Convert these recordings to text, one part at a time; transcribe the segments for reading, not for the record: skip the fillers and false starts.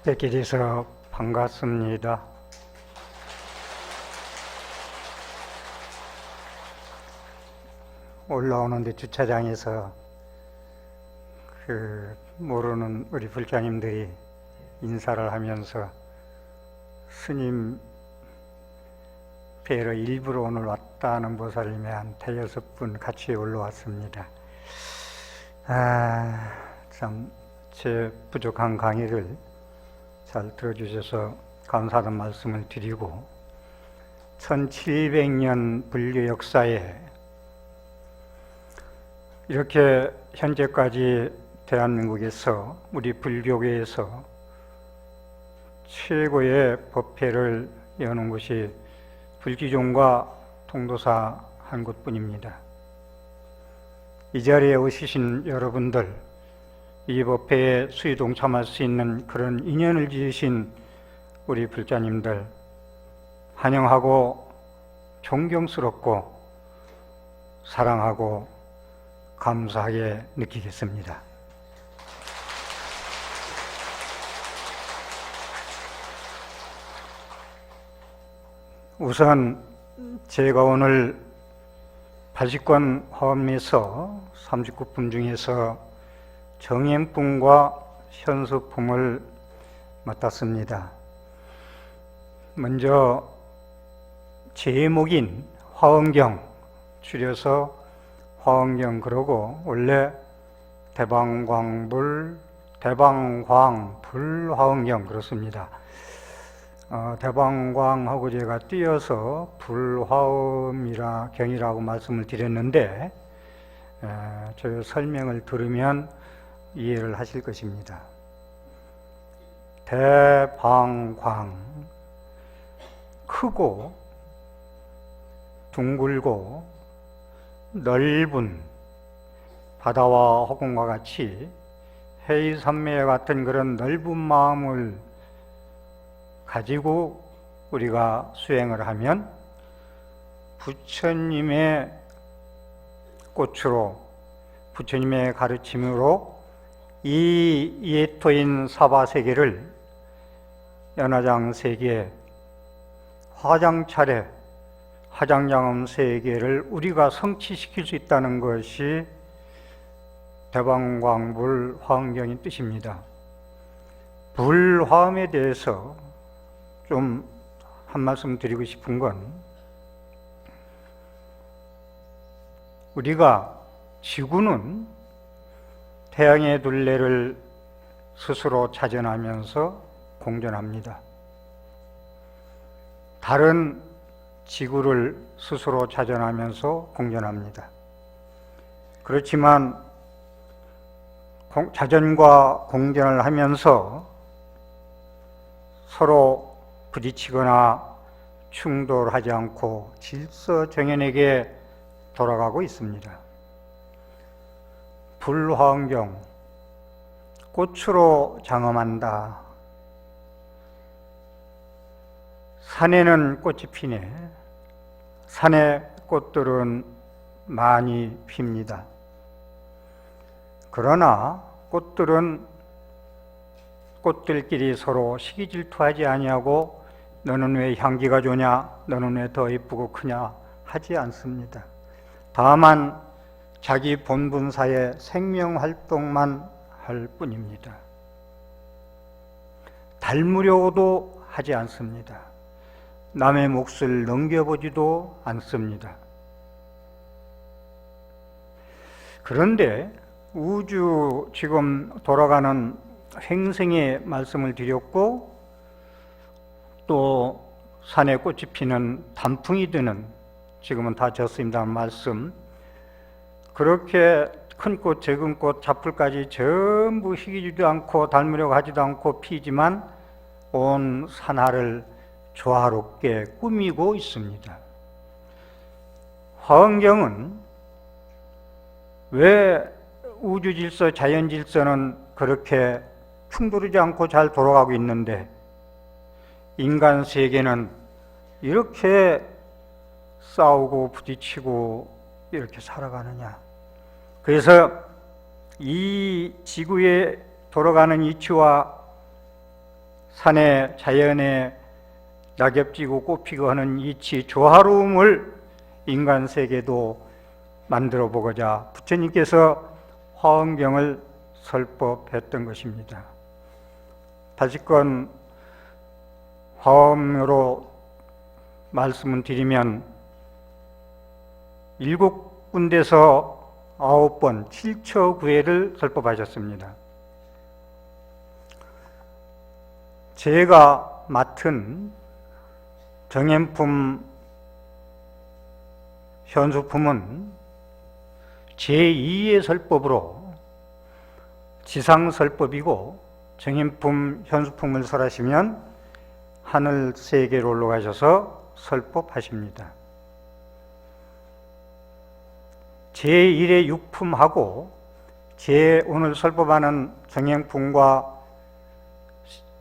뵙게 반갑습니다. 올라오는데 주차장에서 모르는 우리 불자님들이 인사를 하면서 스님 뵈러 일부러 오늘 왔다는 보살님이 한 5분 같이 올라왔습니다. 참 제 부족한 강의를 잘 들어주셔서 감사하다는 말씀을 드리고, 1700년 불교 역사에 이렇게 현재까지 대한민국에서 우리 불교계에서 최고의 법회를 여는 곳이 불기종과 통도사 한 곳뿐입니다. 이 자리에 오시신 여러분들, 이 법회에 수의 동참할 수 있는 그런 인연을 지으신 우리 불자님들, 환영하고 존경스럽고 사랑하고 감사하게 느끼겠습니다. 우선 제가 오늘 80권 화엄에서 39품 중에서 정행품과 현수품을 맡았습니다. 먼저 제목인 화엄경, 줄여서 화엄경 그러고, 원래 대방광불, 대방광불화엄경 그렇습니다. 대방광하고 제가 띄어서 불화엄이라 경이라고 말씀을 드렸는데, 저 설명을 들으면 이해를 하실 것입니다. 대방광, 크고 둥글고 넓은 바다와 허공과 같이 해이산매 같은 그런 넓은 마음을 가지고 우리가 수행을 하면 부처님의 꽃으로, 부처님의 가르침으로 이 예토인 사바세계를, 연화장세계, 화장차례, 화장장엄세계를 우리가 성취시킬 수 있다는 것이 대방광불 화엄경의 뜻입니다. 불화엄에 대해서 좀 한 말씀 드리고 싶은 건, 우리가 지구는 태양의 둘레를 스스로 차전하면서 공전합니다. 달은 지구를 스스로 차전하면서 공전합니다. 그렇지만 자전과 공전을 하면서 서로 부딪히거나 충돌하지 않고 질서정연하게 돌아가고 있습니다. 불화엄경, 꽃으로 장엄한다. 산에는 꽃이 피네. 산의 꽃들은 많이 핍니다. 그러나 꽃들은 꽃들끼리 서로 시기 질투하지 아니하고, 너는 왜 향기가 좋냐, 너는 왜 더 예쁘고 크냐 하지 않습니다. 다만 자기 본분사의 생명활동만 할 뿐입니다. 닮으려고도 하지 않습니다. 남의 몫을 넘겨보지도 않습니다. 그런데 우주 지금 돌아가는 행성의 말씀을 드렸고, 또 산에 꽃이 피는 단풍이 드는, 지금은 다 졌습니다는 말씀, 그렇게 큰 꽃, 작은 꽃, 잡풀까지 전부 희기지도 않고 닮으려고 하지도 않고 피지만 온 산하를 조화롭게 꾸미고 있습니다. 화엄경은 왜 우주 질서, 자연 질서는 그렇게 충돌하지 않고 잘 돌아가고 있는데 인간 세계는 이렇게 싸우고 부딪히고 이렇게 살아가느냐? 그래서 이 지구에 돌아가는 이치와 산에 자연에 낙엽지고 꽃피고 하는 이치 조화로움을 인간 세계도 만들어 보고자 부처님께서 화엄경을 설법했던 것입니다. 다시건 화엄으로 말씀을 드리면 7군데서 9번 7처구회를 설법하셨습니다. 제가 맡은 정행품 현수품은 제2의 설법으로 지상설법이고, 정행품 현수품을 설하시면 하늘 세계로 올라가셔서 설법하십니다. 제1의 육품하고 오늘 설법하는 정행품과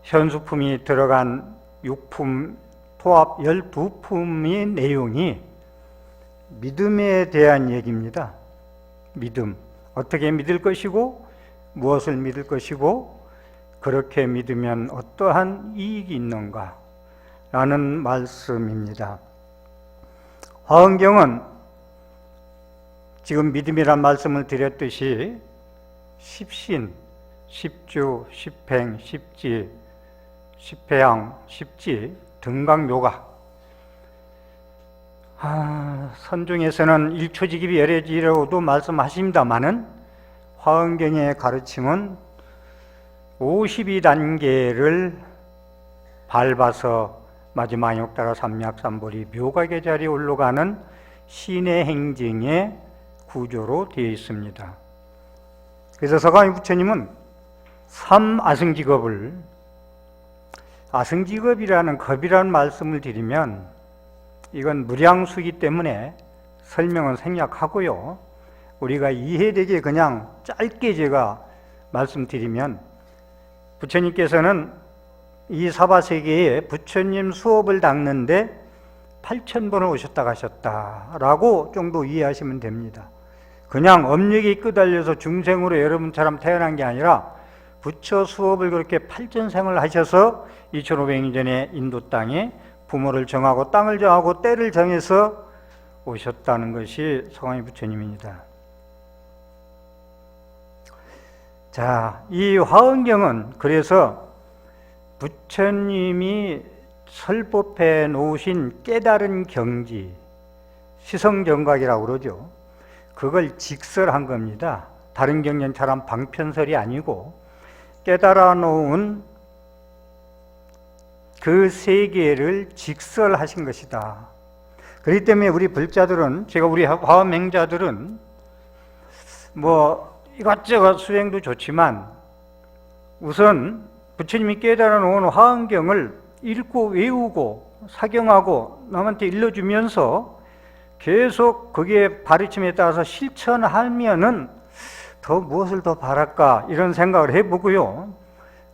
현수품이 들어간 육품 토합 12품의 내용이 믿음에 대한 얘기입니다. 믿음, 어떻게 믿을 것이고 무엇을 믿을 것이고 그렇게 믿으면 어떠한 이익이 있는가 라는 말씀입니다. 화엄경은 지금 믿음이란 말씀을 드렸듯이 십신, 십주, 십행, 십지, 십회양, 십지, 등강묘각, 선중에서는 일초직입이 열애지라고도 말씀하십니다마는 화엄경의 가르침은 52단계를 밟아서 마지막 역따라 삼약삼보리 묘각의 자리에 올라가는 신의 행정의 구조로 되어 있습니다. 그래서 서가모니 부처님은 3아승직업을, 아승직업이라는 겁이라는 말씀을 드리면 이건 무량수이기 때문에 설명은 생략하고요, 우리가 이해되게 그냥 짧게 제가 말씀드리면, 부처님께서는 이 사바세계에 부처님 수업을 닦는데 8,000번을 오셨다 가셨다라고 정도 이해하시면 됩니다. 그냥 업력이 끄달려서 중생으로 여러분처럼 태어난 게 아니라 부처 수업을 그렇게 8,000생을 하셔서 2,500년 전에 인도 땅에 부모를 정하고 땅을 정하고 때를 정해서 오셨다는 것이 서가모니 부처님입니다. 자, 이 화엄경은 그래서 부처님이 설법해 놓으신 깨달은 경지, 시성정각이라고 그러죠. 그걸 직설한 겁니다. 다른 경전처럼 방편설이 아니고 깨달아 놓은 그 세계를 직설하신 것이다. 그렇기 때문에 우리 불자들은, 제가 우리 화엄행자들은 뭐 이것저것 수행도 좋지만 우선 부처님이 깨달아 놓은 화엄경을 읽고 외우고 사경하고 남한테 일러주면서 계속 거기에 가르침에 따라서 실천하면은 더 무엇을 더 바랄까 이런 생각을 해보고요,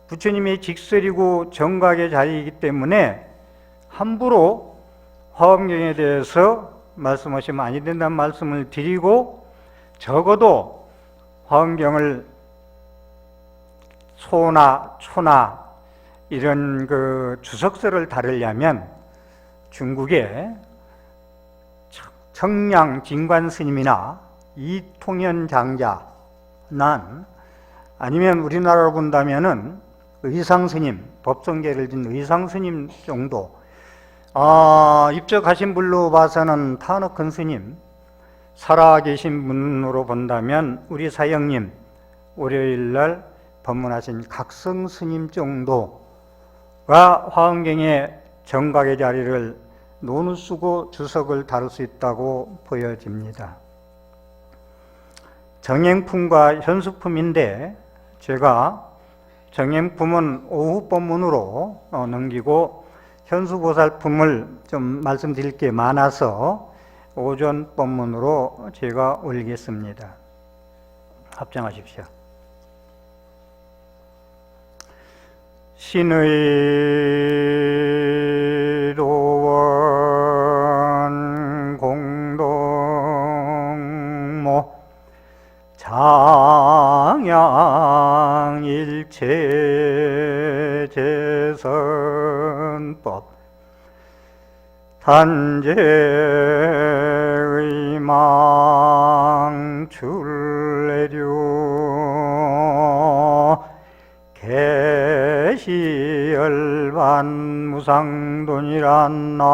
부처님의 직설이고 정각의 자리이기 때문에 함부로 화엄경에 대해서 말씀하시면 아니 된다는 말씀을 드리고, 적어도 화엄경을 소나 초나 이런 그 주석서를 다루려면 중국의 청량 진관 스님이나 이통현 장자, 난 아니면 우리나라로 본다면은 의상 스님, 법성계를 진 의상 스님 정도, 입적하신 분로 봐서는 타너큰 스님, 살아계신 분으로 본다면 우리 사형님, 월요일날 법문하신 각성 스님 정도가 화엄경의 정각의 자리를 논을 쓰고 주석을 다룰 수 있다고 보여집니다. 정행품과 현수품인데 제가 정행품은 오후 법문으로 넘기고 현수보살품을 좀 말씀드릴 게 많아서 오전 법문으로 제가 올리겠습니다. 합장하십시오. 신의 도원 공동모 장양일체 제선법 단재의망출애류 개시열반 무상돈이란 나무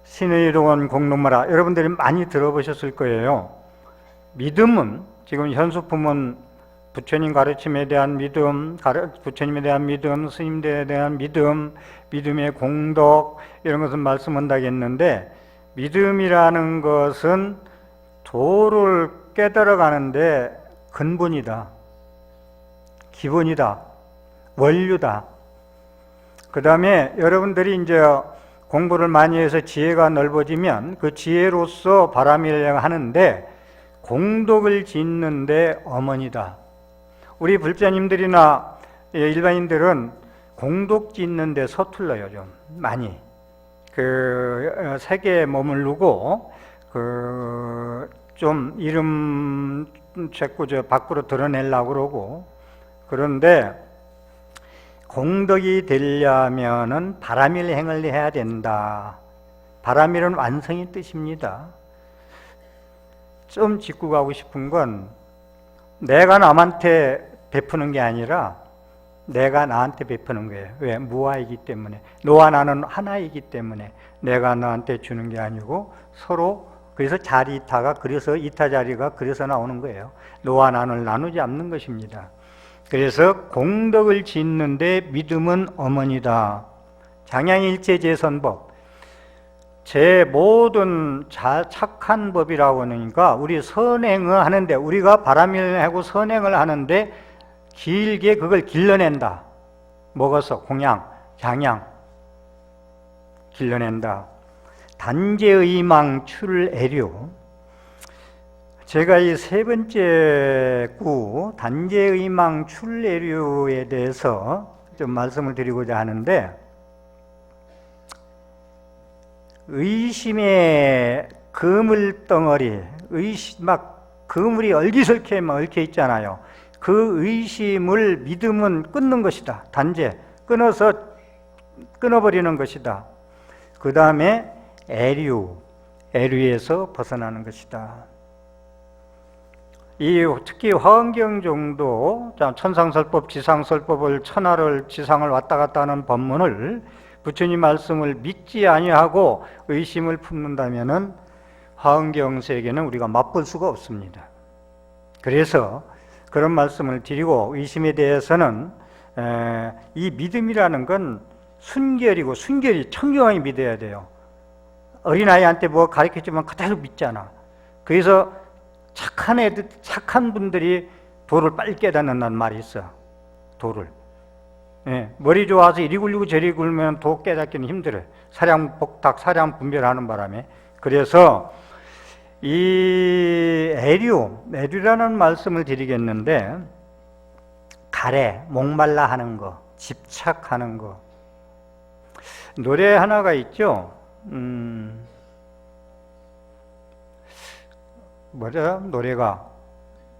신의 동원 공론마라 여러분들이 많이 들어보셨을 거예요. 믿음은 지금 현수품은 부처님 가르침에 대한 믿음, 부처님에 대한 믿음, 스님들에 대한 믿음, 믿음의 공덕 이런 것은 말씀한다겠는데 믿음이라는 것은 도를 깨달아가는데 근본이다, 기본이다, 원류다. 그 다음에 여러분들이 이제 공부를 많이 해서 지혜가 넓어지면 그 지혜로서 바람일을 하는데 공덕을 짓는데 어머니다. 우리 불자님들이나 일반인들은 공덕 짓는데 서툴러요, 좀 많이. 그 세계에 머무르고 좀 이름 자꾸 저 밖으로 드러내려고 그러고, 그런데 공덕이 되려면은 바람일행을 해야 된다. 바람일은 완성의 뜻입니다. 좀 짚고 가고 싶은 건 내가 남한테 베푸는 게 아니라 내가 나한테 베푸는 거예요. 왜? 무아이기 때문에. 너와 나는 하나이기 때문에 내가 너한테 주는 게 아니고 서로, 그래서 자리이타가, 그래서 이타 자리가 그래서 나오는 거예요. 너와 나를 나누지 않는 것입니다. 그래서 공덕을 짓는데 믿음은 어머니다. 장양일체제선법, 제 모든 착한 법이라고 하니까 우리 선행을 하는데, 우리가 바람일을 하고 선행을 하는데 길게 그걸 길러낸다. 먹어서 공양, 장양 길러낸다. 단재의망 출애류, 제가 이 세 번째 구 단재의망 출애류에 대해서 좀 말씀을 드리고자 하는데, 의심의 그물덩어리, 막 그물이 얼기설게 얽혀 있잖아요. 그 의심을 믿음은 끊는 것이다. 단재, 끊어버리는 것이다. 그 다음에 애류에서 벗어나는 것이다. 특히 화엄경 정도 천상설법, 지상설법을 천하를 지상을 왔다 갔다 하는 법문을, 부처님 말씀을 믿지 아니하고 의심을 품는다면은 화엄경 세계는 우리가 맛볼 수가 없습니다. 그래서 그런 말씀을 드리고, 의심에 대해서는 이 믿음이라는 건 순결이고, 순결이 청정하게 믿어야 돼요. 어린아이한테 뭐 가르쳐주면 그대로 믿잖아. 그래서 착한 분들이 도를 빨리 깨닫는다는 말이 있어. 도를. 머리 좋아서 이리 굴리고 저리 굴면 도 깨닫기는 힘들어요. 사량복탁, 사량분별하는 바람에. 그래서 이 애류라는 말씀을 드리겠는데, 가래, 목말라 하는 거, 집착하는 거. 노래 하나가 있죠. 뭐죠? 노래가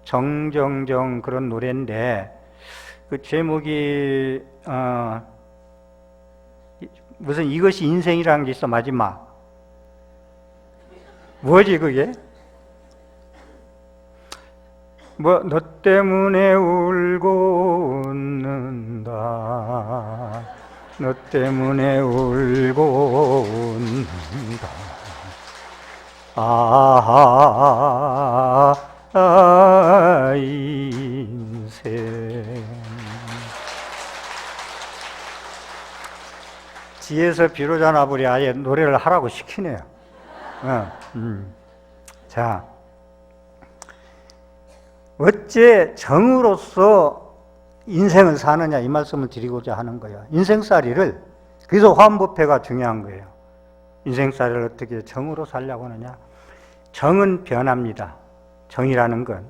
정정정 그런 노래인데, 그 제목이 무슨 이것이 인생이라는 게 있어. 마지막 뭐지 그게? 뭐 너 때문에 울고 웃는다, 너 때문에 울고 웃는다, 인생. 뒤에서 비로자 나불이 아예 노래를 하라고 시키네요. 자, 어째 정으로서 인생을 사느냐, 이 말씀을 드리고자 하는 거예요. 인생살이를, 그래서 화엄법회가 중요한 거예요. 인생살이를 어떻게 정으로 살려고 하느냐. 정은 변합니다. 정이라는 건.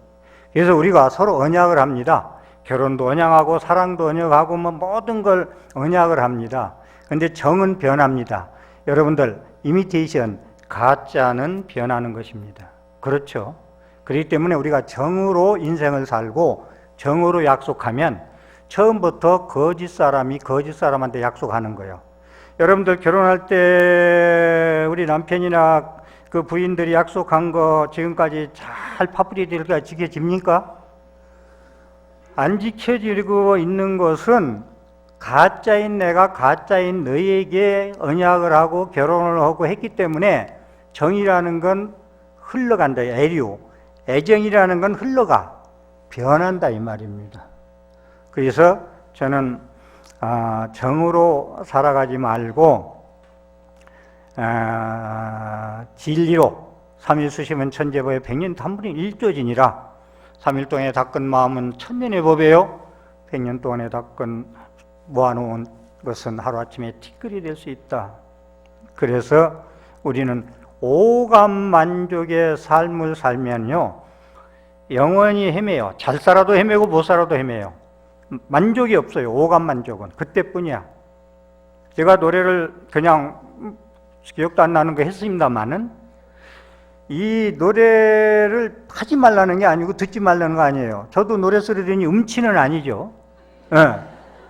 그래서 우리가 서로 언약을 합니다. 결혼도 언약하고 사랑도 언약하고 뭐 모든 걸 언약을 합니다. 그런데 정은 변합니다. 여러분들 이미테이션, 가짜는 변하는 것입니다. 그렇죠? 그렇기 때문에 우리가 정으로 인생을 살고 정으로 약속하면 처음부터 거짓 사람이 거짓 사람한테 약속하는 거예요. 여러분들 결혼할 때 우리 남편이나 그 부인들이 약속한 거 지금까지 잘 파뿌리들까지 지켜집니까? 안 지켜지고 있는 것은 가짜인 내가 가짜인 너에게 언약을 하고 결혼을 하고 했기 때문에 정이라는 건 흘러간다. 애류, 애정이라는 건 흘러가, 변한다 이 말입니다. 그래서 저는 정으로 살아가지 말고 진리로 삼일수시면 천재법의 백년탄불인 일조진이라 3일 동안에 닦은 마음은 천년의 법이에요. 100년 동안에 닦은 모아놓은 것은 하루아침에 티끌이 될 수 있다. 그래서 우리는 오감만족의 삶을 살면요 영원히 헤매요. 잘 살아도 헤매고 못 살아도 헤매요. 만족이 없어요. 오감만족은 그때뿐이야. 제가 노래를 그냥 기억도 안 나는 거 했습니다마는 이 노래를 하지 말라는 게 아니고 듣지 말라는 거 아니에요. 저도 노래 소리 들으니 음치는 아니죠.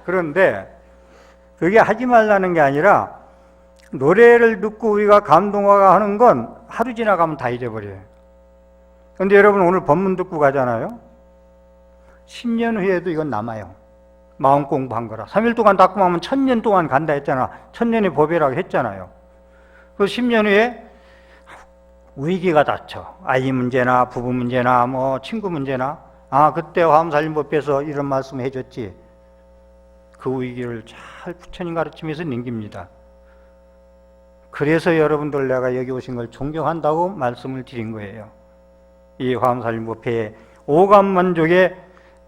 그런데 그게 하지 말라는 게 아니라 노래를 듣고 우리가 감동하는 건 하루 지나가면 다 잊어버려요. 그런데 여러분 오늘 법문 듣고 가잖아요. 10년 후에도 이건 남아요. 마음 공부한 거라. 3일 동안 닦고 나면 1000년 동안 간다 했잖아. 1000년의 법이라고 했잖아요. 그 10년 후에 위기가 닥쳐. 아이 문제나 부부 문제나 뭐 친구 문제나 그때 화엄살림법에서 이런 말씀 해줬지. 그 위기를 잘 부처님 가르치면서 넘깁니다. 그래서 여러분들 내가 여기 오신 걸 존경한다고 말씀을 드린 거예요. 이 화엄살림법회의 오감만족의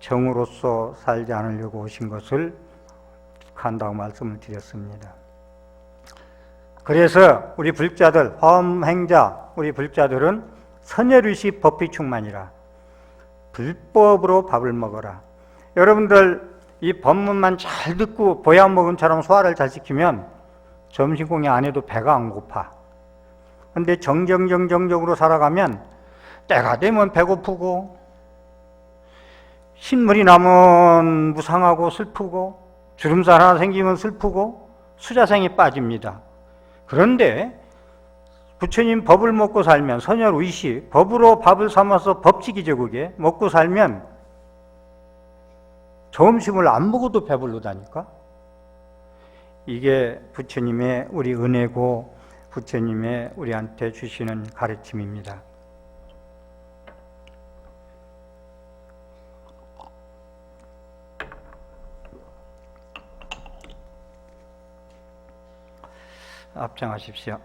정으로서 살지 않으려고 오신 것을 축하한다고 말씀을 드렸습니다. 그래서 우리 불자들, 화엄행자 우리 불자들은 선열의식 법비충만이라 불법으로 밥을 먹어라. 여러분들 이 법문만 잘 듣고 보약먹음처럼 소화를 잘 시키면 점심공양 안 해도 배가 안 고파. 근데 정정으로 살아가면 때가 되면 배고프고 신물이 나면 무상하고 슬프고 주름살 하나 생기면 슬프고 수자생이 빠집니다. 그런데 부처님 법을 먹고 살면 선열의식, 법으로 밥을 삼아서 법칙이죠. 그게 먹고 살면 점심을 안 먹어도 배부르다니까. 이게 부처님의 우리 은혜고 부처님의 우리한테 주시는 가르침입니다. 앞장하십시오.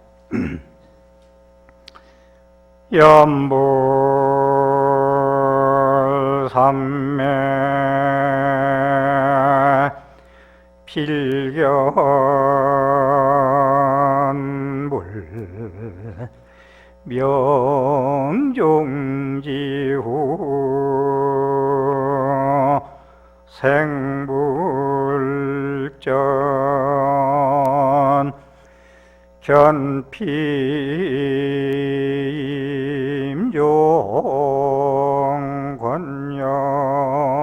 연불삼매 필견불 명종지후 생불전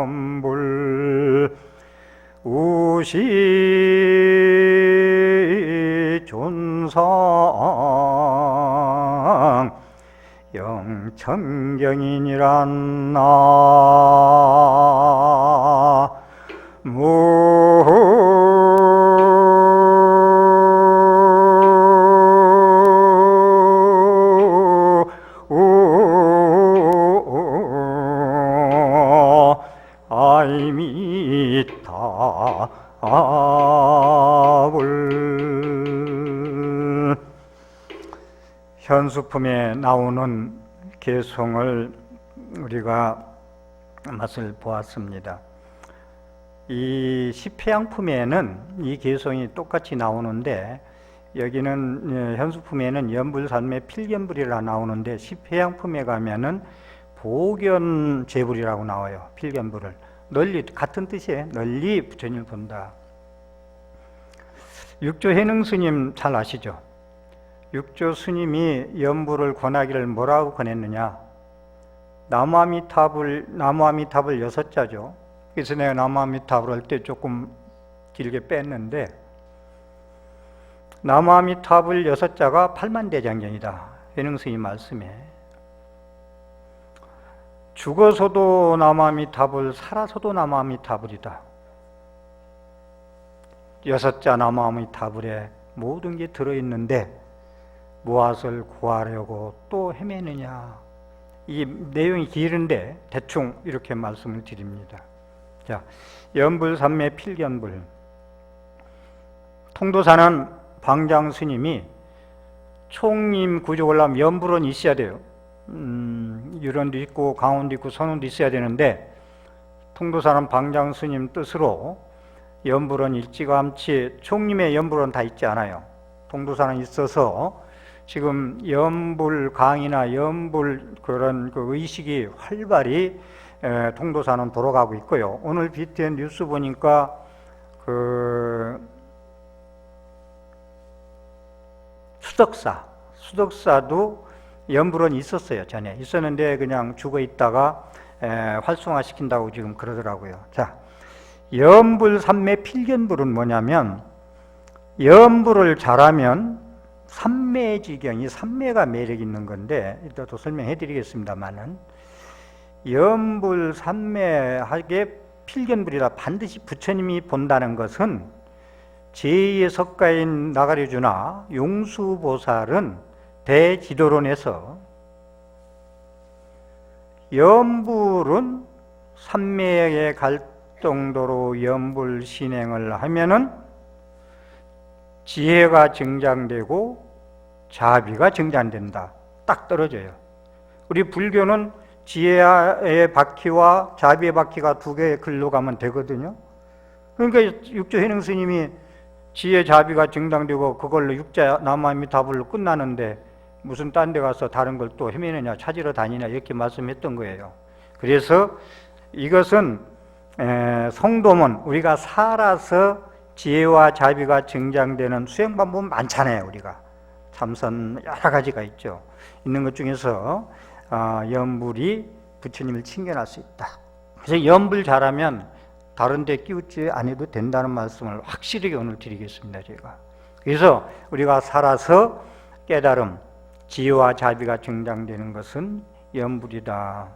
견피임종권념불 우시존상 영천경인이란 현수품에 나오는 개송을 우리가 맛을 보았습니다. 이 십회양품에는 이 개송이 똑같이 나오는데 여기는 현수품에는 연불산매 필견불이라 나오는데 십회양품에 가면은 보견제불이라고 나와요. 필견불을 널리, 같은 뜻이에요. 널리 부처님을 본다. 육조 해능 스님 잘 아시죠? 육조 스님이 연불을 권하기를 뭐라고 권했느냐? 나무아미타불 6자죠. 그래서 내가 나무아미타불 할 때 조금 길게 뺐는데, 나무아미타불 6자가 팔만대장경이다. 해능 스님 말씀에. 죽어서도 나무아미타불, 살아서도 나무아미타불이다. 6자 나무아미타불에 모든 게 들어있는데 무엇을 구하려고 또 헤매느냐. 이 내용이 길은데 대충 이렇게 말씀을 드립니다. 자, 연불삼매 필견불. 통도사는 방장 스님이 총림 구족을 하면 연불은 있어야 돼요. 유런도 있고 강원도 있고 선원도 있어야 되는데, 통도사는 방장 스님 뜻으로 연불은 일찌감치 총림의 연불은 다 있지 않아요. 통도사는 있어서 지금 연불 강의나 연불 그런 그 의식이 활발히 통도사는 돌아가고 있고요. 오늘 BTN 뉴스 보니까 그 수덕사도 연불은 있었어요. 전에 있었는데 그냥 죽어 있다가 활성화 시킨다고 지금 그러더라고요. 자, 연불 삼매 필견불은 뭐냐면, 연불을 잘하면 삼매지경이, 삼매가 매력 있는 건데 이따 또 설명해 드리겠습니다만은, 연불 삼매하게 필견불이라 반드시 부처님이 본다는 것은 제2의 석가인 나가리주나 용수보살은 대지도론에서 연불은 삼매에 갈 정도로 연불 신행을 하면은 지혜가 증장되고 자비가 증장된다. 딱 떨어져요. 우리 불교는 지혜의 바퀴와 자비의 바퀴가 두 개 글로 가면 되거든요. 그러니까 육조 해능 스님이 지혜 자비가 증장되고 그걸로 육자 나무아미타불로 끝나는데 무슨 딴 데 가서 다른 걸 또 헤매느냐, 찾으러 다니냐, 이렇게 말씀했던 거예요. 그래서 이것은 성도문, 우리가 살아서 지혜와 자비가 증장되는 수행 방법은 많잖아요. 우리가 참선 여러 가지가 있죠. 있는 것 중에서 연불이 부처님을 친견할 수 있다. 그래서 연불 잘하면 다른 데 끼우지 안 해도 된다는 말씀을 확실하게 오늘 드리겠습니다. 제가. 그래서 우리가 살아서 깨달음, 지혜와 자비가 증장되는 것은 연불이다.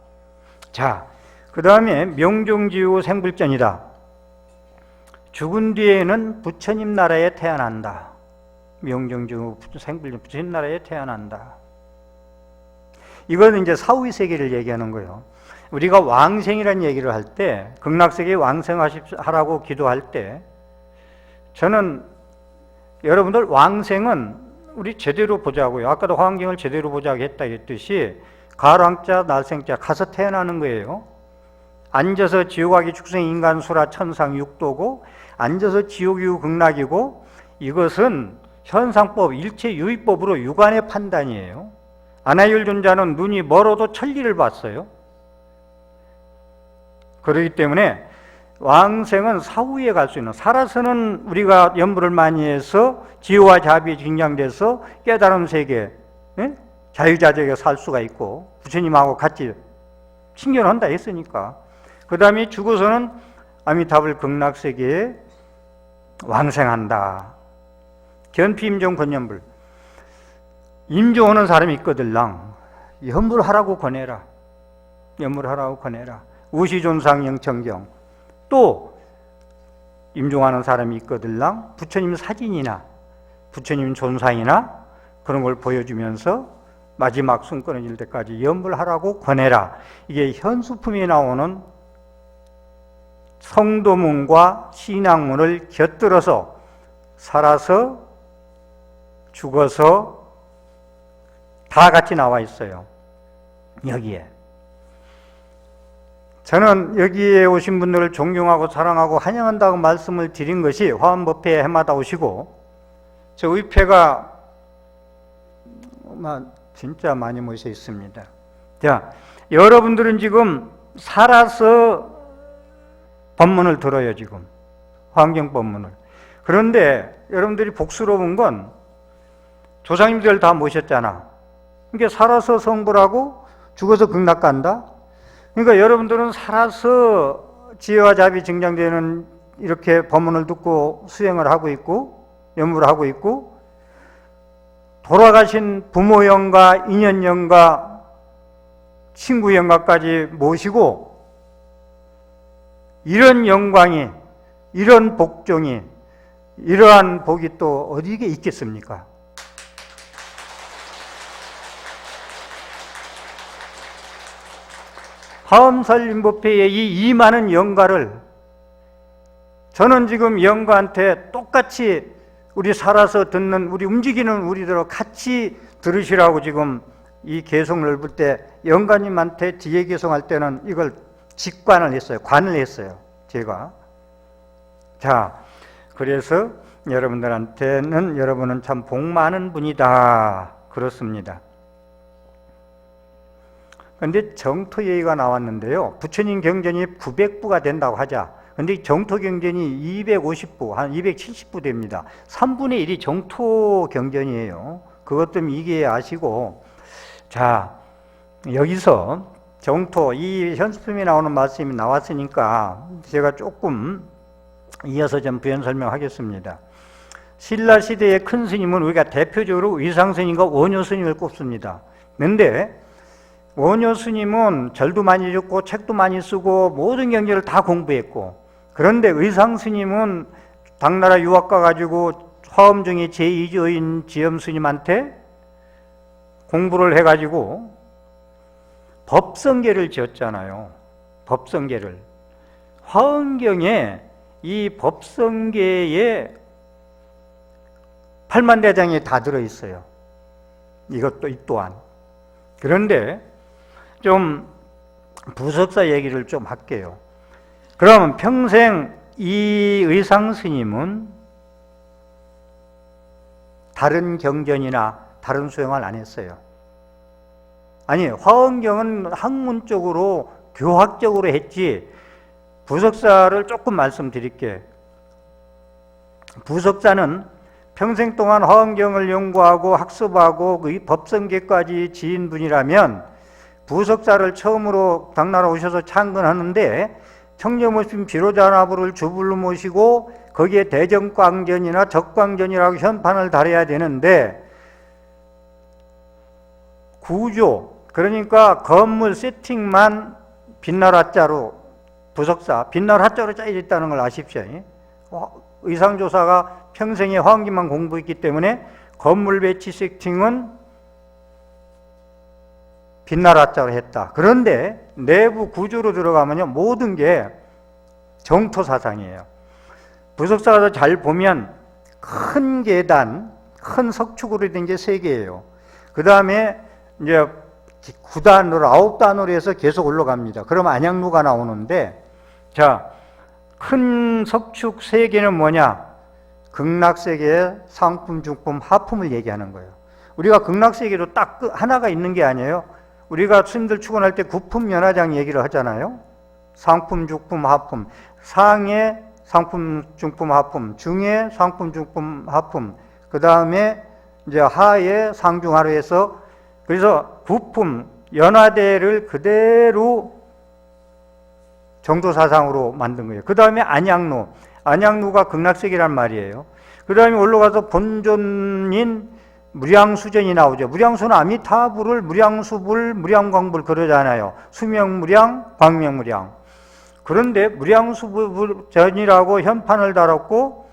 자, 그 다음에 명종지후 생불전이다. 죽은 뒤에는 부처님 나라에 태어난다. 명종지후 생불전, 부처님 나라에 태어난다. 이거는 이제 사후의 세계를 얘기하는 거예요. 우리가 왕생이라는 얘기를 할 때, 극락세계에 왕생하라고 기도할 때, 저는 여러분들 왕생은 우리 제대로 보자고요. 아까도 화엄경을 제대로 보자고 했다 했듯이 가랑자 날생자 가서 태어나는 거예요. 앉아서 지옥하기 축생 인간수라 천상 육도고, 앉아서 지옥이고 극락이고, 이것은 현상법 일체 유의법으로 유관의 판단이에요. 아나율존자는 눈이 멀어도 천리를 봤어요. 그렇기 때문에 왕생은 사후에 갈 수 있는, 살아서는 우리가 연불을 많이 해서 지혜와 자비에 증장돼서 깨달은 세계, 자유자재하게 살 수가 있고 부처님하고 같이 친견한다 했으니까. 그 다음에 죽어서는 아미타불 극락세계에 왕생한다. 견피임종 권연불. 임종하는 사람이 있거들랑 연불하라고 권해라. 연불하라고 권해라. 우시존상 영청경. 또 임종하는 사람이 있거들랑 부처님 사진이나 부처님 존상이나 그런 걸 보여주면서 마지막 숨 끊어질 때까지 연불하라고 권해라. 이게 현수품에 나오는 성도문과 신앙문을 곁들여서 살아서 죽어서 다 같이 나와 있어요. 여기에. 저는 여기에 오신 분들을 존경하고 사랑하고 환영한다고 말씀을 드린 것이 화엄법회에 해마다 오시고 저 의패가 진짜 많이 모여 있습니다. 자, 여러분들은 지금 살아서 법문을 들어요, 지금. 환경법문을. 그런데 여러분들이 복스러운 건 조상님들 다 모셨잖아. 그러니까 살아서 성불하고 죽어서 극락간다. 그러니까 여러분들은 살아서 지혜와 자비 증장되는 이렇게 법문을 듣고 수행을 하고 있고 연무를 하고 있고, 돌아가신 부모 영가, 인연 영가, 친구 영가까지 모시고 이런 영광이, 이런 복종이, 이러한 복이 또 어디에 있겠습니까? 화엄살림법회의 이 많은 영가를 저는 지금 영가한테 똑같이 우리 살아서 듣는, 우리 움직이는 우리들하고 같이 들으시라고 지금 이 개성 넓을 때 영가님한테 지혜 개성할 때는 이걸 직관을 했어요. 관을 했어요, 제가. 자, 그래서 여러분들한테는 여러분은 참 복 많은 분이다, 그렇습니다. 그런데 정토 얘기가 나왔는데요, 부처님 경전이 900부가 된다고 하자. 근데 정토 경전이 250부, 한 270부 됩니다. 3분의 1이 정토 경전이에요. 그것 좀 이게 아시고, 자, 여기서 정토, 이 현수품이 나오는 말씀이 나왔으니까 제가 조금 이어서 좀 부연 설명하겠습니다. 신라 시대의 큰 스님은 우리가 대표적으로 의상 스님과 원효 스님을 꼽습니다. 그런데 원효 스님은 절도 많이 듣고 책도 많이 쓰고 모든 경전을 다 공부했고, 그런데 의상 스님은 당나라 유학 가가지고 화엄 중에 제2조인 지엄 스님한테 공부를 해가지고 법성계를 지었잖아요. 법성계를. 화엄경에 이 법성계에 8만대장이 다 들어있어요. 이것도 이 또한. 그런데 좀 부석사 얘기를 좀 할게요. 그럼 평생 이 의상 스님은 다른 경전이나 다른 수행을 안 했어요. 아니, 화엄경은 학문적으로 교학적으로 했지. 부석사를 조금 말씀드릴게. 부석사는 평생 동안 화엄경을 연구하고 학습하고 그 법성계까지 지은 분이라면 부석사를 처음으로 당나라 오셔서 창건하는데 청렴오신 비로자나부를 주불로 모시고 거기에 대정광전이나 적광전이라고 현판을 달아야 되는데, 구조, 그러니까 건물 세팅만 빛날 화자로, 부석사 빛날 화자로 짜여 있다는 걸 아십시오. 의상조사가 평생에 화엄기만 공부했기 때문에 건물 배치 세팅은 빛날 화자로 했다. 그런데 내부 구조로 들어가면요, 모든 게 정토 사상이에요. 부석사가 잘 보면 큰 계단, 큰 석축으로 된 게 3개예요. 그 다음에 이제 9단으로 9단으로 해서 계속 올라갑니다. 그럼 안양루가 나오는데, 자, 큰 석축 3개는 뭐냐? 극락세계의 상품, 중품, 하품을 얘기하는 거예요. 우리가 극락세계도 딱 하나가 있는 게 아니에요. 우리가 스님들 축원할 때 구품 연화장 얘기를 하잖아요. 상품, 중품, 하품. 상해 상품, 중품, 하품. 중해 상품, 중품, 하품. 그 다음에 이제 하에 상중하로 해서, 그래서 구품, 연화대를 그대로 정도사상으로 만든 거예요. 그 다음에 안양루. 안양루가 극락세계란 말이에요. 그 다음에 올라가서 본존인 무량수전이 나오죠. 무량수는 아미타불을 무량수불, 무량광불 그러잖아요. 수명무량, 광명무량. 그런데 무량수전이라고 현판을 달았고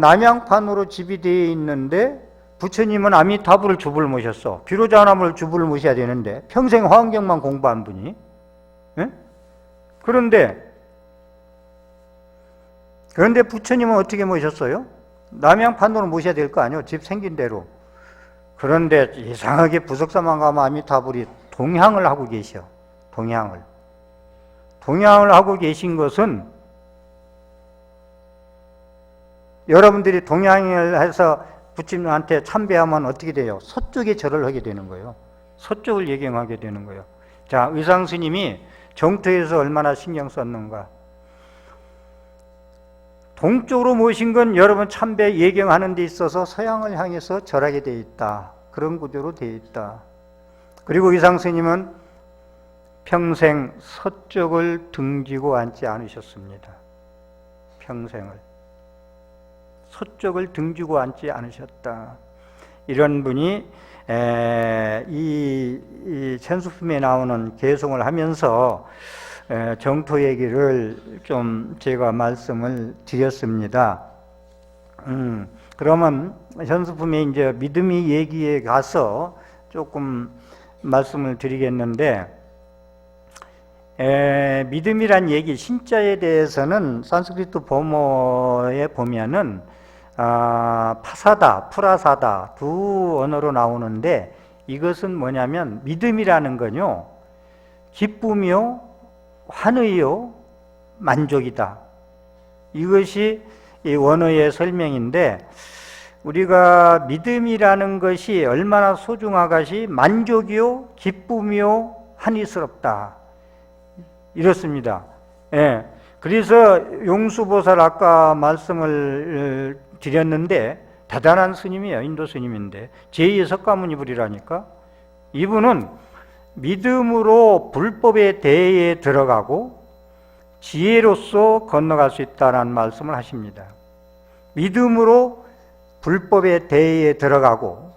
남양판으로 집이 되어 있는데, 부처님은 아미타불을 주불 모셨어. 비로자나불을 주불 모셔야 되는데 평생 화엄경만 공부한 분이. 예? 그런데 부처님은 어떻게 모셨어요? 남양판으로 모셔야 될 거 아니에요? 집 생긴 대로. 그런데 이상하게 부석사만 가면 아미타불이 동향을 하고 계셔. 동향을 하고 계신 것은 여러분들이 동양을 해서 부처님한테 참배하면 어떻게 돼요? 서쪽에 절을 하게 되는 거예요. 서쪽을 예경하게 되는 거예요. 자, 의상 스님이 정토에서 얼마나 신경 썼는가. 동쪽으로 모신 건 여러분 참배 예경하는 데 있어서 서양을 향해서 절하게 되어 있다. 그런 구조로 되어 있다. 그리고 의상 스님은 평생 서쪽을 등지고 앉지 않으셨습니다. 평생을. 서쪽을 등지고 앉지 않으셨다. 이런 분이 이 천수품에 나오는 개송을 하면서 정토 얘기를 좀 제가 말씀을 드렸습니다. 그러면 현수품의 이제 믿음이 얘기에 가서 조금 말씀을 드리겠는데, 믿음이란 얘기, 신자에 대해서는 산스크리트 범어에 보면은 파사다, 프라사다 두 언어로 나오는데, 이것은 뭐냐면 믿음이라는 건요, 기쁨이요, 환의요, 만족이다. 이것이 이 원어의 설명인데, 우리가 믿음이라는 것이 얼마나 소중하것이 만족이요, 기쁨이요, 환희스럽다. 이렇습니다. 예. 그래서 용수보살 아까 말씀을 드렸는데, 대단한 스님이에요. 인도 스님인데 제2의 석가모니불이라니까. 이분은 믿음으로 불법의 대에 들어가고 지혜로서 건너갈 수 있다는 말씀을 하십니다. 믿음으로 불법의 대에 들어가고,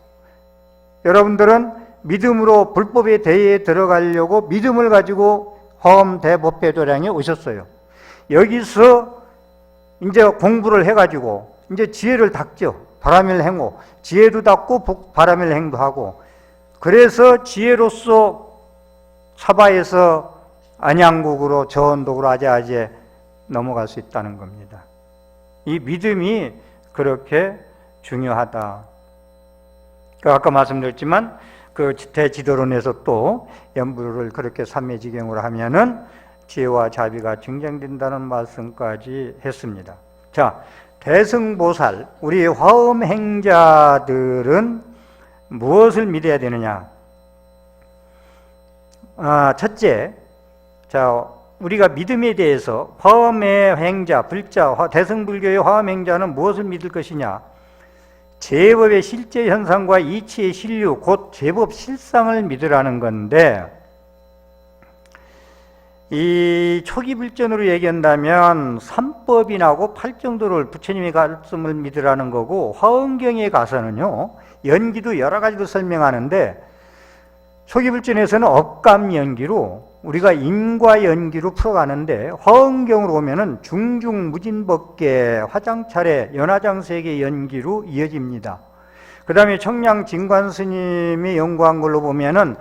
여러분들은 믿음으로 불법의 대에 들어가려고 믿음을 가지고 화엄대법회도량에 오셨어요. 여기서 이제 공부를 해가지고 이제 지혜를 닦죠. 바라밀행호, 지혜도 닦고 바라밀행도 하고, 그래서 지혜로서 사바에서 안양국으로 저언독으로 아재아재 넘어갈 수 있다는 겁니다. 이 믿음이 그렇게 중요하다. 아까 말씀드렸지만 그 대지도론에서 또 연불을 그렇게 삼매지경으로 하면은 지혜와 자비가 증정된다는 말씀까지 했습니다. 자, 대승보살, 우리 화엄행자들은 무엇을 믿어야 되느냐? 첫째, 자, 우리가 믿음에 대해서 화엄의 행자, 불자, 대승불교의 화엄행자는 무엇을 믿을 것이냐? 제법의 실제 현상과 이치의 실류, 곧 제법 실상을 믿으라는 건데, 이 초기 불전으로 얘기한다면 삼법인하고 팔정도를 부처님의 가르침을 믿으라는 거고, 화엄경에 가서는요 연기도 여러 가지로 설명하는데, 초기 불전에서는 업감연기로 우리가 인과 연기로 풀어가는데, 화엄경으로 오면은 중중무진법계 화장차례 연화장세계 연기로 이어집니다. 그 다음에 청량 진관스님이 연구한 걸로 보면은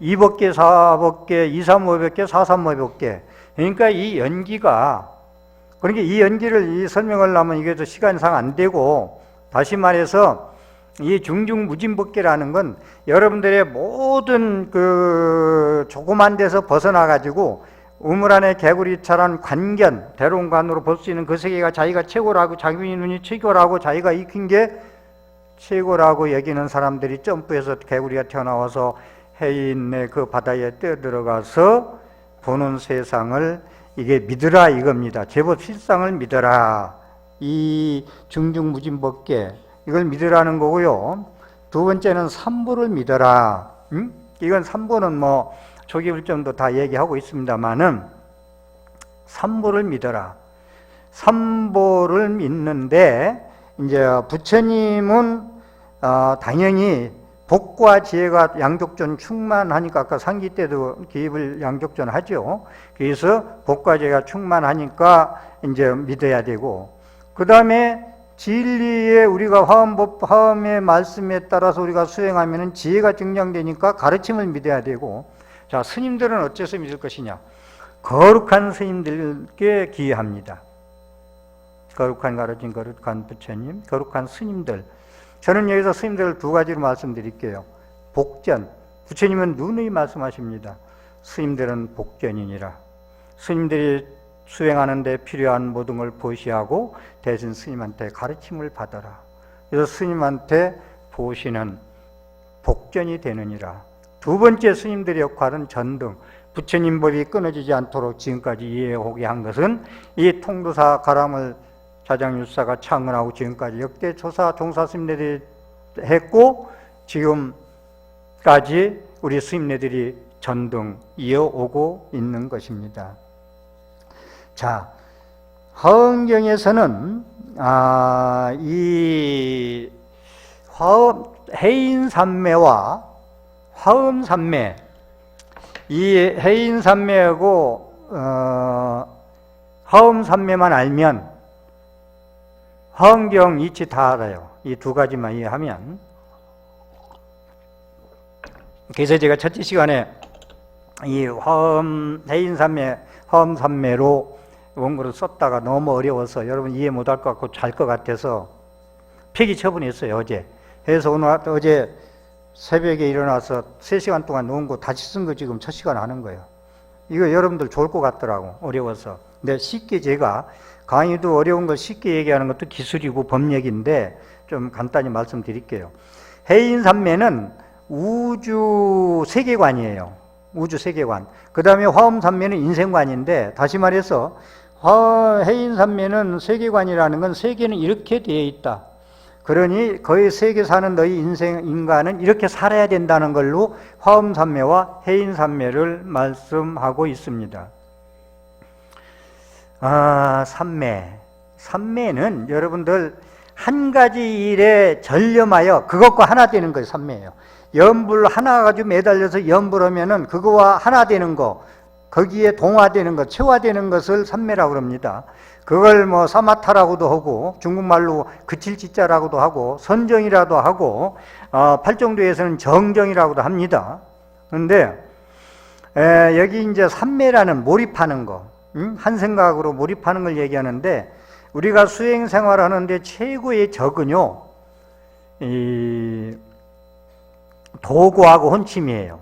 2법계, 4법계, 2, 3, 5법계, 4, 3, 5법계. 그러니까 이 연기가, 그러니까 이 연기를 이 설명을 하면 이게 시간상 안 되고, 다시 말해서 이 중중무진법계라는 건 여러분들의 모든 그 조그만 데서 벗어나가지고 우물 안에 개구리처럼 관견, 대롱관으로 볼 수 있는 그 세계가 자기가 최고라고, 자기 눈이 최고라고, 자기가 익힌 게 최고라고 여기는 사람들이 점프해서 개구리가 튀어나와서 해인의 그 바다에 뛰어들어가서 보는 세상을 이게 믿으라 이겁니다. 제법 실상을 믿어라. 이 중중무진법계, 이걸 믿으라는 거고요. 두 번째는 삼보를 믿어라. 이건 삼보는 뭐 초기 불점도 다 얘기하고 있습니다만은, 삼보를 믿어라. 삼보를 믿는데, 이제 부처님은 당연히 복과 지혜가 양족전 충만하니까, 아까 상기 때도 기입을 양족전 하죠. 그래서 복과 지혜가 충만하니까 이제 믿어야 되고, 그 다음에 진리에 우리가 화엄의 말씀에 따라서 우리가 수행하면은 지혜가 증량되니까 가르침을 믿어야 되고, 자, 스님들은 어째서 믿을 것이냐? 거룩한 스님들께 기회합니다. 거룩한 가르침, 거룩한 부처님, 거룩한 스님들. 저는 여기서 스님들을 두 가지로 말씀드릴게요. 복전, 부처님은 누누이 말씀하십니다. 스님들은 복전이니라. 스님들이 수행하는 데 필요한 모든 걸 보시하고 대신 스님한테 가르침을 받아라. 그래서 스님한테 보시는 복전이 되느니라. 두 번째 스님들의 역할은 전등, 부처님 법이 끊어지지 않도록 지금까지 이해하게 한 것은 이 통도사 가람을 자장율사가 창건하고 지금까지 역대 조사 종사 스님들이 했고 지금까지 우리 스님네들이 전등 이어오고 있는 것입니다. 자, 화엄경에서는 이 해인산매와 화엄산매, 이 해인산매하고 화엄산매만 알면 화엄경 이치 다 알아요. 이 두 가지만 이해하면. 그래서 제가 첫째 시간에 이 해인산매, 화엄산매로 원고를 썼다가 너무 어려워서 여러분 이해 못할 것 같고 잘 것 같아서 폐기 처분했어요, 어제. 그래서 어제 새벽에 일어나서 3시간 동안 논 거 다시 쓴 거 지금 첫 시간 하는 거예요. 이거 여러분들 좋을 것 같더라고, 어려워서. 근데 쉽게 제가 강의도 어려운 걸 쉽게 얘기하는 것도 기술이고 법력인데 좀 간단히 말씀드릴게요. 해인산매는 우주 세계관이에요. 우주 세계관. 그 다음에 화엄산매는 인생관인데, 다시 말해서 해인산매는 세계관이라는 건 세계는 이렇게 되어 있다. 그러니 거의 세계 사는 너희 인간은 이렇게 살아야 된다는 걸로 화엄산매와 해인산매를 말씀하고 있습니다. 산매는 여러분들 한 가지 일에 전념하여 그것과 하나 되는 것이 산매예요. 연불 하나 가지고 매달려서 연불하면은 그거와 하나 되는 거, 거기에 동화되는 것, 체화되는 것을 산매라고 합니다. 그걸 뭐 사마타라고도 하고 중국말로 그칠지자라고도 하고 선정이라도 하고 팔정도에서는 정정이라고도 합니다. 그런데 여기 이제 산매라는 몰입하는 거, 한 생각으로 몰입하는 걸 얘기하는데, 우리가 수행 생활하는데 최고의 적은요, 이 도구하고 혼침이에요.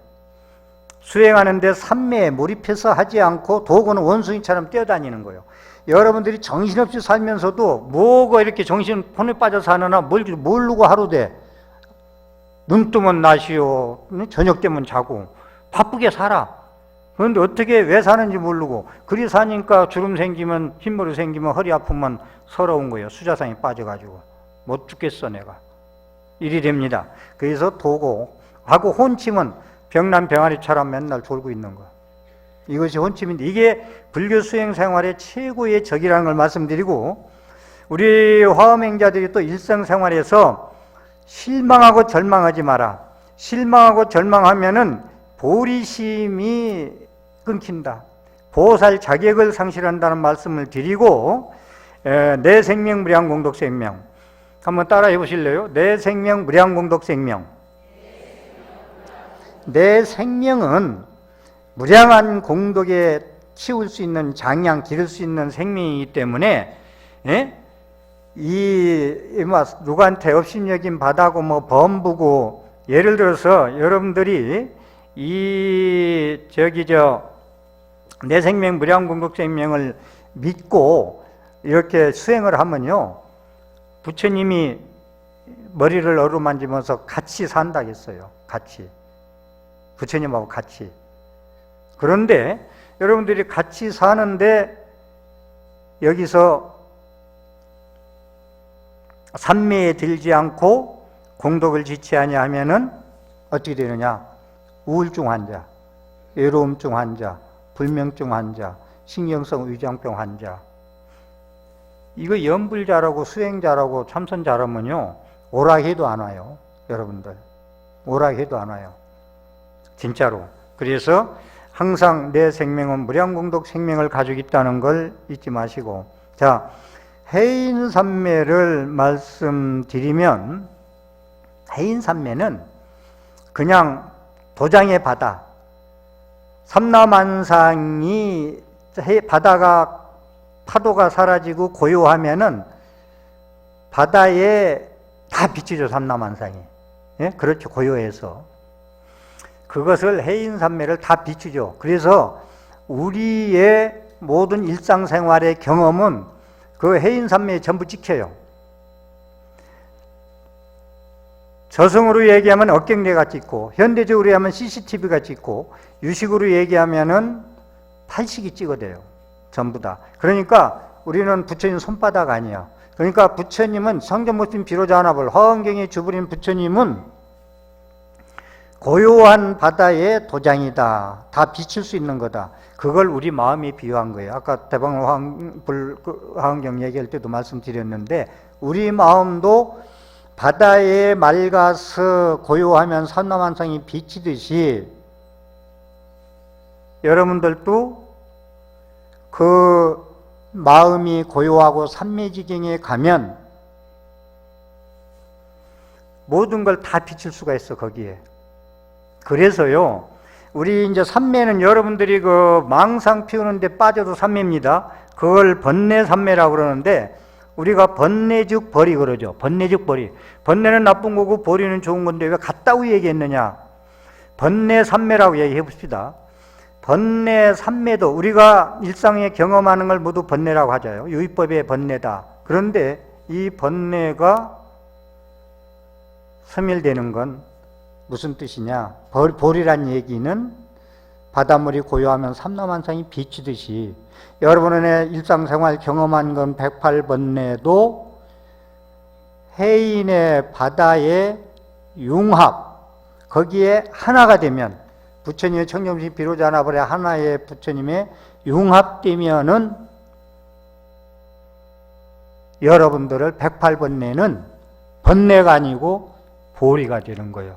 수행하는데 산매에 몰입해서 하지 않고 도구는 원숭이처럼 뛰어다니는 거예요. 여러분들이 정신없이 살면서도 뭐가 이렇게 정신 폰에 빠져서 하느나 모르고 하루대. 눈 뜨면 낮이요, 저녁 되면 자고 바쁘게 살아. 그런데 어떻게 왜 사는지 모르고 그리 사니까 주름 생기면, 흰머리 생기면, 허리 아프면 서러운 거예요. 수자상에 빠져가지고 못 죽겠어 내가. 일이 됩니다. 그래서 도구하고 혼침은 병난 병아리처럼 맨날 졸고 있는 거. 이것이 혼침인데, 이게 불교 수행 생활의 최고의 적이라는 걸 말씀드리고, 우리 화엄행자들이 또 일상생활에서 실망하고 절망하지 마라. 실망하고 절망하면은 보리심이 끊긴다. 보살 자격을 상실한다는 말씀을 드리고, 내 생명 무량공덕생명 한번 따라해 보실래요? 내 생명 무량공덕생명. 내 생명은 무량한 공덕에 키울 수 있는, 장양 기를 수 있는 생명이기 때문에, 누구한테 업신여김 받아고 뭐 범부고, 예를 들어서 여러분들이 내 생명 무량공덕생명을 믿고 이렇게 수행을 하면요, 부처님이 머리를 어루만지면서 같이 산다겠어요. 같이. 부처님하고 같이. 그런데 여러분들이 같이 사는데 여기서 산매에 들지 않고 공덕을 지체하냐 하면은 어떻게 되느냐? 우울증 환자, 외로움증 환자, 불면증 환자, 신경성 위장병 환자. 이거 연불자라고 수행자라고 참선자라면요, 오락해도 안 와요. 여러분들 오락해도 안 와요, 진짜로. 그래서 항상 내 생명은 무량공덕 생명을 가지고 있다는 걸 잊지 마시고, 자, 해인산매를 말씀드리면, 해인산매는 그냥 도장의 바다, 삼라만상이 바다가 파도가 사라지고 고요하면은 바다에 다 비치죠, 삼라만상이. 예? 그렇죠, 고요해서. 그것을 해인산매를 다 비추죠. 그래서 우리의 모든 일상생활의 경험은 그 해인산매에 전부 찍혀요. 저승으로 얘기하면 억경대가 찍고, 현대적으로 얘기하면 CCTV가 찍고, 유식으로 얘기하면은 팔식이 찍어대요. 전부 다. 그러니까 우리는 부처님 손바닥 아니야. 그러니까 부처님은 성전모신 비로자나불 화엄경에 주부린 부처님은 고요한 바다의 도장이다. 다 비칠 수 있는 거다. 그걸 우리 마음이 비유한 거예요. 아까 화엄경 얘기할 때도 말씀드렸는데, 우리 마음도 바다에 맑아서 고요하면 산나만상이 비치듯이 여러분들도 그 마음이 고요하고 삼매지경에 가면 모든 걸 다 비칠 수가 있어, 거기에. 그래서요, 우리 이제 삼매는 여러분들이 그 망상 피우는데 빠져도 삼매입니다. 그걸 번뇌삼매라고 그러는데, 우리가 번뇌즉 벌이 그러죠. 번뇌즉 벌이. 번뇌는 나쁜 거고 벌이는 좋은 건데 왜 같다고 얘기했느냐. 번뇌삼매라고 얘기해 봅시다. 번뇌삼매도 우리가 일상에 경험하는 걸 모두 번뇌라고 하잖아요. 유의법의 번뇌다. 그런데 이 번뇌가 소멸되는 건 무슨 뜻이냐. 벌이란 얘기는 바닷물이 고요하면 삼라만상이 비치듯이 여러분의 일상생활 경험한 건 108번뇌도 해인의 바다의 융합, 거기에 하나가 되면 부처님의 청정신 비로자나불의 하나의 부처님의 융합되면은 여러분들을 108번뇌는 번뇌가 아니고 보리가 되는 거예요.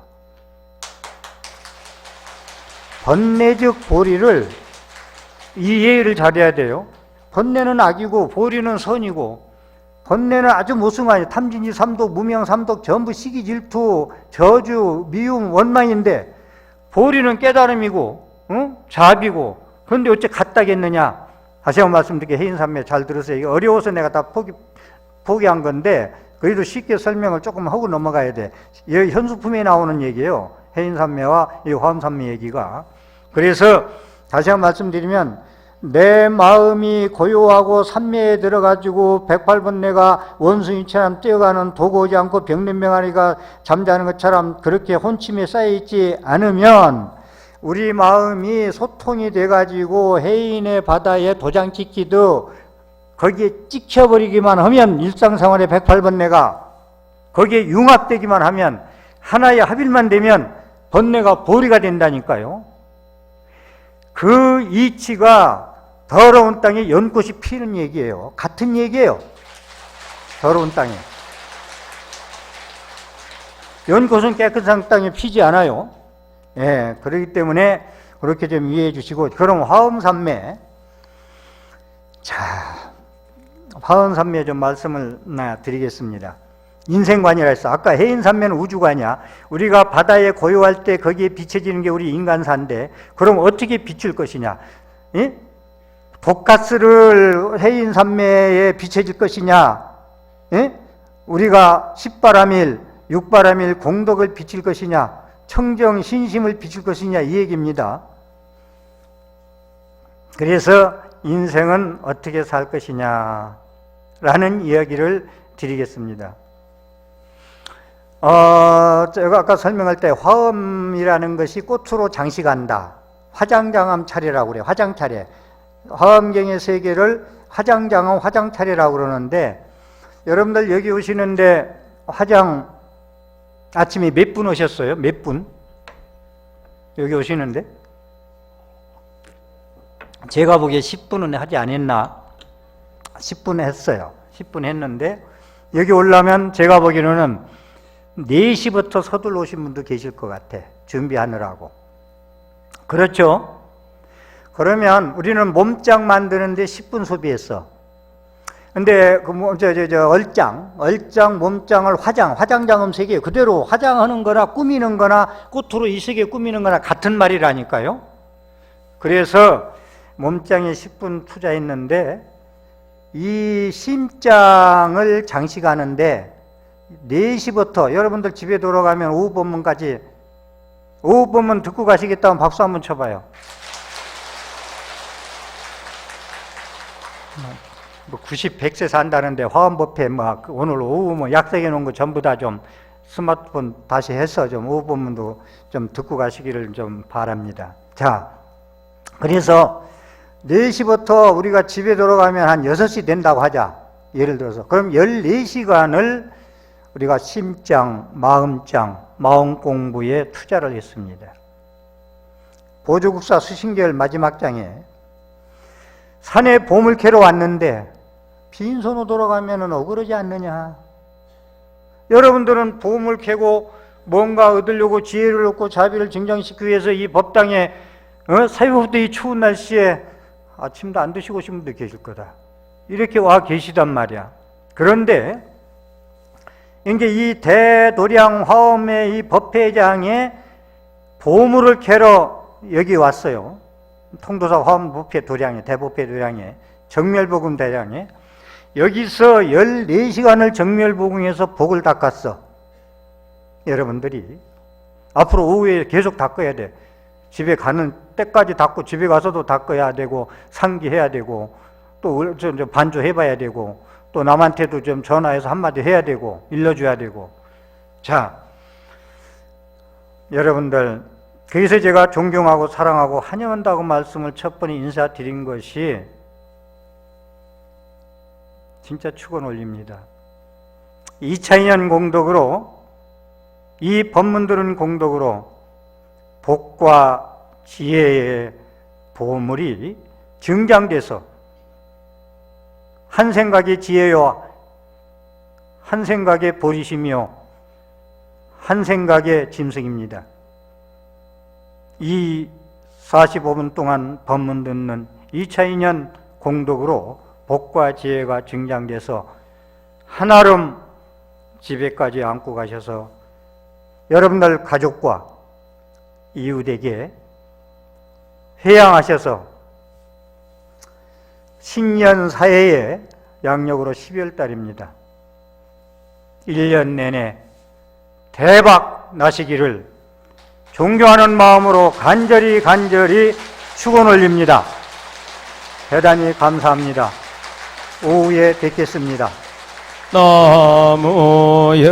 번뇌적 보리를 이 이해를 잘해야 돼요. 번뇌는 악이고 보리는 선이고, 번뇌는 아주 무승하니 탐진지 삼독, 무명 삼독 전부 시기 질투, 저주, 미움, 원망인데 보리는 깨달음이고 자비고, 그런데 어째 같다겠느냐. 다시 한번 말씀드릴게요. 해인삼매 잘 들으세요. 이게 어려워서 내가 다 포기한 건데 그래도 쉽게 설명을 조금 하고 넘어가야 돼. 현수품에 나오는 얘기예요. 해인삼매와 이 화엄삼매 얘기가. 그래서 다시 한번 말씀드리면, 내 마음이 고요하고 삼매에 들어가지고 108번뇌가 원숭이처럼 뛰어가는 도고 오지 않고 병림병아리가 잠자는 것처럼 그렇게 혼침에 쌓여있지 않으면 우리 마음이 소통이 돼가지고 해인의 바다에 도장 찍히듯 거기에 찍혀버리기만 하면, 일상생활의 108번뇌가 거기에 융합되기만 하면, 하나의 합일만 되면 번뇌가 보리가 된다니까요. 그 이치가 더러운 땅에 연꽃이 피는 얘기예요. 같은 얘기예요. 더러운 땅에. 연꽃은 깨끗한 땅에 피지 않아요. 예, 그렇기 때문에 그렇게 좀 이해해 주시고, 그럼 화엄삼매. 자, 화엄삼매 좀 말씀을 드리겠습니다. 인생관이라 했어. 아까 해인삼매는 우주관이야. 우리가 바다에 고요할 때 거기에 비춰지는 게 우리 인간사인데, 그럼 어떻게 비출 것이냐? 예? 독가스를 해인삼매에 비춰질 것이냐? 예? 우리가 십바람일, 육바람일 공덕을 비칠 것이냐? 청정 신심을 비출 것이냐? 이 얘기입니다. 그래서 인생은 어떻게 살 것이냐? 라는 이야기를 드리겠습니다. 제가 아까 설명할 때 화엄이라는 것이 꽃으로 장식한다. 화장장엄 차례라고 그래요. 화장 차례. 화엄경의 세계를 화장장엄 화장 차례라고 그러는데, 여러분들 여기 오시는데 화장 아침에 몇 분 오셨어요? 몇 분? 여기 오시는데? 제가 보기에 10분은 하지 않았나? 10분 했어요. 10분 했는데, 여기 오려면 제가 보기에는 4시부터 서둘러 오신 분도 계실 것 같아. 준비하느라고. 그렇죠? 그러면 우리는 몸짱 만드는데 10분 소비했어. 근데 얼짱 몸짱을 화장장엄 세계 그대로 화장하는 거나 꾸미는 거나 꽃으로 이 세계 꾸미는 거나 같은 말이라니까요. 그래서 몸짱에 10분 투자했는데, 이 심장을 장식하는데 4시부터 여러분들 집에 돌아가면 오후 법문까지, 오후 법문 듣고 가시겠다면 박수 한번 쳐봐요. 뭐 90, 100세 산다는데 화엄법회 막 오늘 오후 뭐 약속해 놓은 거 전부 다 좀 스마트폰 다시 해서 좀 오후 본문도 좀 듣고 가시기를 좀 바랍니다. 자, 그래서 4시부터 우리가 집에 돌아가면 한 6시 된다고 하자. 예를 들어서. 그럼 14시간을 우리가 심장, 마음장, 마음 공부에 투자를 했습니다. 보조국사 수신계열 마지막 장에 산에 봄을 캐러 왔는데 빈손으로 돌아가면 억울하지 않느냐. 여러분들은 봄을 캐고 뭔가 얻으려고 지혜를 얻고 자비를 증장시키기 위해서 이 법당에 새벽부터 이 추운 날씨에 아침도 안 드시고 오신 분도 계실 거다. 이렇게 와 계시단 말이야. 그런데 이제 이 대도량 화엄의 이 법회장에 보물을 캐러 여기 왔어요. 통도사 화엄 법회 도량에, 대법회 도량에, 정멸복음 대량에. 여기서 14시간을 정멸복음에서 복을 닦았어. 여러분들이 앞으로 오후에 계속 닦아야 돼. 집에 가는 때까지 닦고 집에 가서도 닦아야 되고 상기해야 되고 또 좀 반주해봐야 되고 또 남한테도 좀 전화해서 한마디 해야 되고 일러줘야 되고. 자, 여러분들, 그래서 제가 존경하고 사랑하고 환영한다고 말씀을 첫 번에 인사드린 것이 진짜 축원 올립니다. 2002년 공덕으로 이 법문들은 공덕으로 복과 지혜의 보물이 증장돼서 한 생각의 지혜요, 한 생각의 보리심이요, 한 생각의 짐승입니다. 이 45분 동안 법문 듣는 2002년 공덕으로 복과 지혜가 증장돼서 한아름 집에까지 안고 가셔서 여러분들 가족과 이웃에게 회양하셔서 신년 사해에 양력으로 12월 달입니다. 1년 내내 대박 나시기를 존경하는 마음으로 간절히 축원 올립니다. 대단히 감사합니다. 오후에 뵙겠습니다. 나무